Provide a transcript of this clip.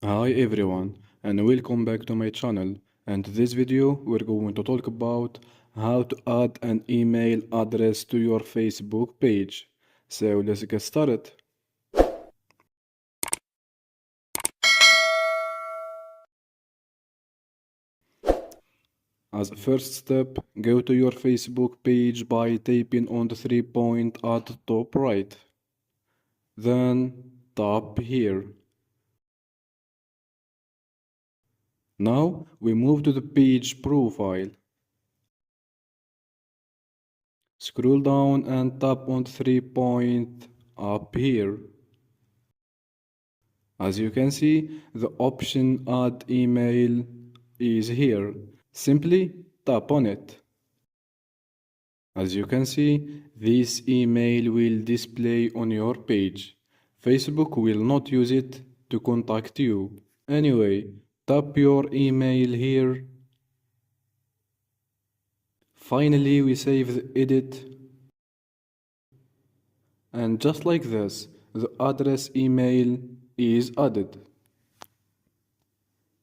Hi everyone and welcome back to my channel, and this video we're going to talk about how to add an email address to your Facebook page. So let's get started. As a first step, go to your Facebook page by tapping on the 3 point at the top right. Then tap here. Now we move to the page profile. Scroll down and tap on the 3 point up here. As you can see, the option Add Email is here. Simply tap on it. As you can see, this email will display on your page. Facebook will not use it to contact you. Anyway, tap your email here. Finally, we save the edit. And just like this, the address email is added.